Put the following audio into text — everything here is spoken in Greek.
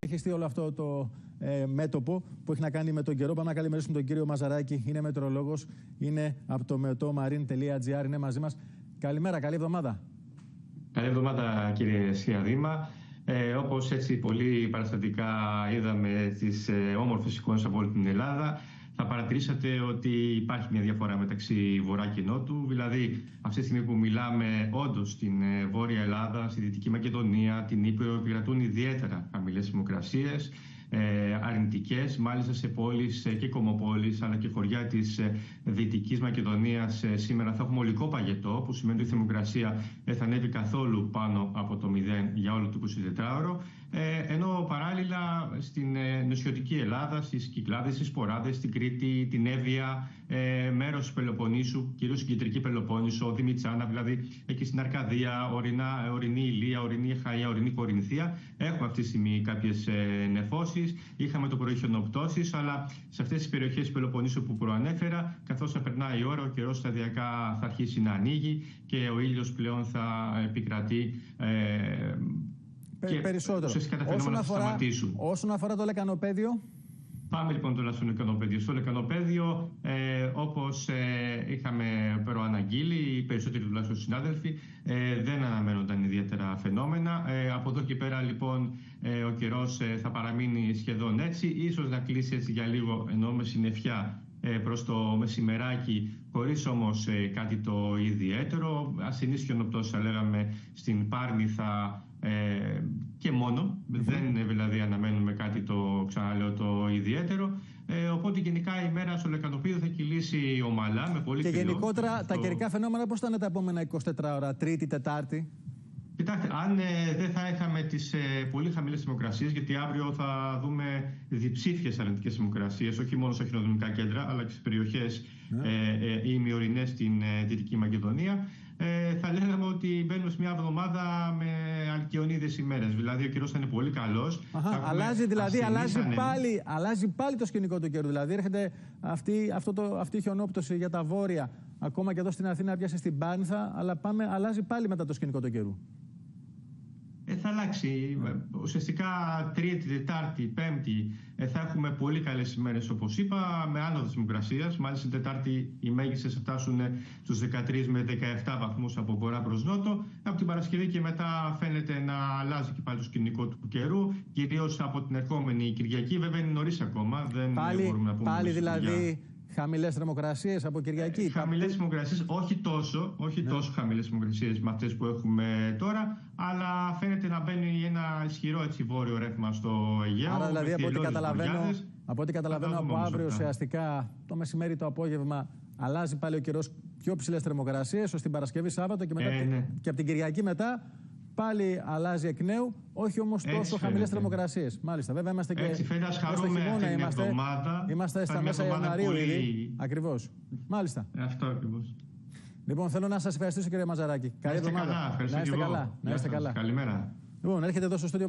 χεστεί όλο αυτό το μέτωπο που έχει να κάνει με τον καιρό. Πάμε να καλημερίσουμε τον κύριο Μαζαράκη. Είναι μετεωρολόγος, είναι από το meteomarine.gr, είναι μαζί μας. Καλημέρα, καλή εβδομάδα. Καλή εβδομάδα, κύριε Σιαδήμα. Όπως έτσι πολύ παραστατικά είδαμε τις όμορφες εικόνες από όλη την Ελλάδα, θα παρατηρήσατε ότι υπάρχει μια διαφορά μεταξύ βορρά και νότου. Δηλαδή, αυτή τη στιγμή που μιλάμε, όντως στην Βόρεια Ελλάδα, στη Δυτική Μακεδονία, την Ήπειρο, επικρατούν ιδιαίτερα χαμηλές θερμοκρασίες, αρνητικές, μάλιστα σε πόλεις και κομμοπόλεις αλλά και χωριά της Δυτικής Μακεδονίας. Σήμερα θα έχουμε ολικό παγετό, που σημαίνει ότι η θερμοκρασία δεν θα ανέβει καθόλου πάνω από το 0 για όλο το 24ωρο. Ενώ παράλληλα στην νοσιωτική Ελλάδα, στις Κυκλάδες, στις Ποράδες, στην Κρήτη, την Εύβοια, μέρος της Πελοποννήσου, κυρίως στην κεντρική Πελοπόννησο, Δημητσάνα, δηλαδή εκεί στην Αρκαδία, ορεινή Ηλία, ορεινή Αχαΐα, ορεινή Κορινθία, έχουμε αυτή τη στιγμή κάποιες νεφώσεις. Είχαμε το πρωί χιονοπτώσεις, αλλά σε αυτές τις περιοχές της Πελοποννήσου που προανέφερα, καθώς θα περνάει η ώρα, ο καιρός σταδιακά θα αρχίσει να ανοίγει και ο ήλιος πλέον θα επικρατεί. Και περισσότερο. Όσον αφορά το λεκανοπέδιο. Πάμε λοιπόν τώρα στο λεκανοπέδιο. Στο λεκανοπέδιο, όπως είχαμε προαναγγείλει, οι περισσότεροι τουλάχιστον συνάδελφοι, δεν αναμένονταν ιδιαίτερα φαινόμενα. Από εδώ και πέρα λοιπόν ο καιρός θα παραμείνει σχεδόν έτσι, ίσως να κλείσει έτσι για λίγο, ενώ με συννεφιά προς το μεσημεράκι, χωρίς όμως κάτι το ιδιαίτερο. Ασθενείς χιονοπτώσεις, θα λέγαμε, στην Πάρνηθα και μόνο. Δεν δηλαδή αναμένουμε κάτι το, ξαναλέω, το ιδιαίτερο. Οπότε γενικά η μέρα στο λεκανοπέδιο θα κυλήσει ομαλά, με πολύ και γενικότερα τα καιρικά φαινόμενα πώς θα είναι τα επόμενα 24 ώρα, Τρίτη, Τετάρτη? Κοιτάξτε, αν δεν θα είχαμε τις πολύ χαμηλές θερμοκρασίες, γιατί αύριο θα δούμε διψήφιες αρνητικές θερμοκρασίες, όχι μόνο στα χειροδρομικά κέντρα, αλλά και στις περιοχές ημιορεινές στην Δυτική Μακεδονία, θα λέγαμε ότι μπαίνουμε σε μια εβδομάδα με αλκαιονίδες ημέρες. Δηλαδή ο καιρός θα είναι πολύ καλός. Αλλάζει πάλι το σκηνικό του καιρού. Δηλαδή έρχεται αυτή η χιονόπτωση για τα βόρεια, ακόμα και εδώ στην Αθήνα πιάσε στην Πάρνηθα, αλλά αλλάζει πάλι μετά το σκηνικό του καιρού. Θα αλλάξει. Ουσιαστικά Τρίτη, Τετάρτη, Πέμπτη θα έχουμε πολύ καλές ημέρες, όπως είπα, με άνοδο θερμοκρασίας. Μάλιστα την Τετάρτη οι μέγιστες θα φτάσουν στους 13 με 17 βαθμούς από βορρά προς νότο. Από την Παρασκευή και μετά φαίνεται να αλλάζει και πάλι το σκηνικό του καιρού, κυρίως από την ερχόμενη Κυριακή. Βέβαια είναι νωρίς ακόμα, δεν μπορούμε να πούμε. Πάλι δηλαδή χαμηλές θερμοκρασίες από Κυριακή. Χαμηλές θερμοκρασίες, όχι τόσο χαμηλές θερμοκρασίες με αυτές που έχουμε τώρα, αλλά φαίνεται να μπαίνει ένα ισχυρό βόρειο ρεύμα στο Αιγαίο. Άρα δηλαδή από ό,τι καταλαβαίνω από αύριο ουσιαστικά το μεσημέρι, το απόγευμα, αλλάζει πάλι ο καιρός, πιο ψηλές θερμοκρασίες, ώστε την Παρασκευή, Σάββατο και μετά και από την Κυριακή μετά πάλι αλλάζει εκ νέου, όχι όμως τόσο χαμηλές θερμοκρασίες. Μάλιστα, βέβαια είμαστε και στο χειμώνα, είμαστε στα μέσα Ιανουαρίου ήδη. Ακριβώς. Μάλιστα. Αυτό ακριβώς. Λοιπόν, θέλω να σας ευχαριστήσω, κύριε Μαζαράκη. Καλή εβδομάδα. Να είστε καλά. Να είστε καλά. Καλημέρα. Λοιπόν, έρχεται εδώ στο στούντιο